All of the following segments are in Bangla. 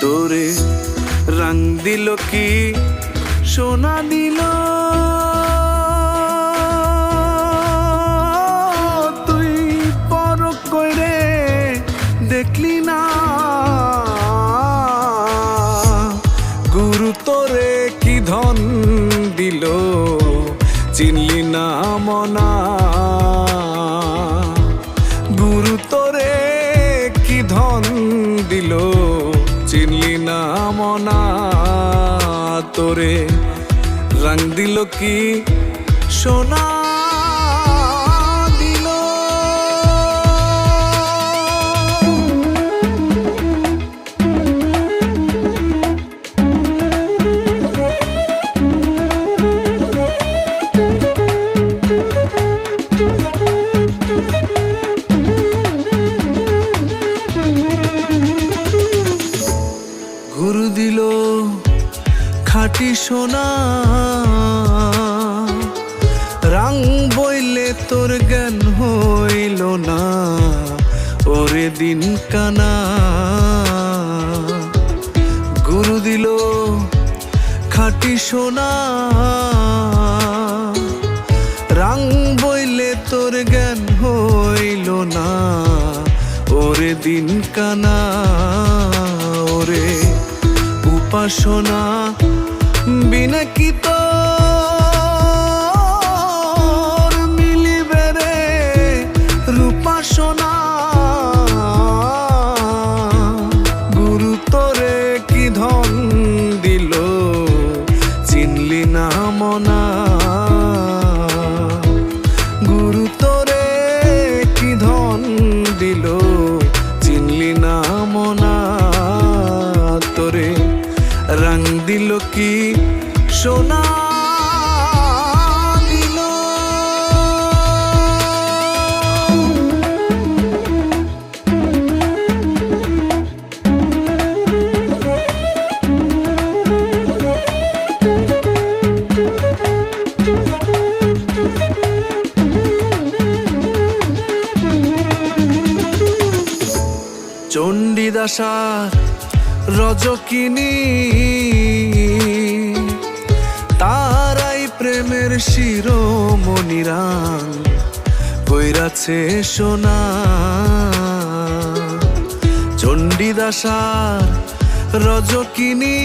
তোরে রং দিল কি সোনা দিল, তুই পরখ কইরে দেখলি না। গুরু তোরে কি ধন দিল চিনলি না মনা। গুরু তোরে কি ধন দিল চিনলি না মনা। তোরে রং দিল কি সোনা দিল। গুরু দিল খাঁটি সোনা, রং বইলে তোর জ্ঞান হইল না ওরে দিন কানা। গুরু দিল খাঁটি সোনা, রং বইলে তোর জ্ঞান হইল না ওরে দিন কানা। ওরে উপাসনা বিনা কি তোর মিলিবে রে রূপাসনা। গুরু তোরে কি ধন দিল চিনলি না মনা। গুরু তোরে কি ধন দিল চিনলি না মনা। তোরে রং দিল কি সোনা দিল। চণ্ডীদাসার রজকিনী তারাই প্রেমের শিরোমণিরাং কইরাছে সোনা। চণ্ডীদাসার রজকিনী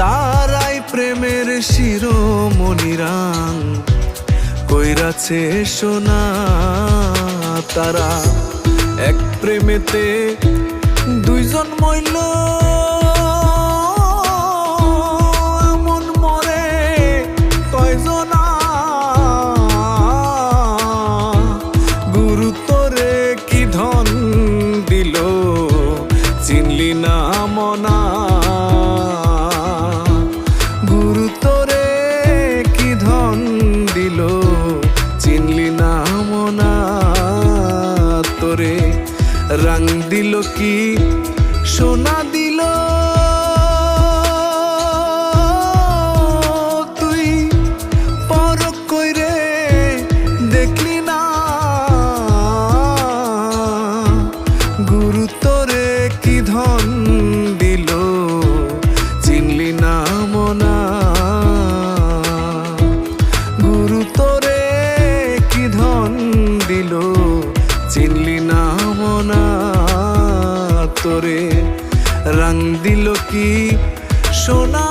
তারাই প্রেমের শিরোমণিরাং কইরাছে সোনা। তারা এক প্রেমেতে দুইজন মইল, এমন মরে কয়জনা। গুরু তোরে কি ধন দিল চিনলি না মনা। গুরু তোরে কি ধন দিল চিনলি না মনা। তোরে রং দিল কি সোনা দিল, তুই পরখ কইরে দেখলি না। গুরু তোরে কি ধন দিল চিনলি না মনা। গুরু তোরে কি ধন দিল চিনলি না মনা। তোরে রং দিল কি সোনা।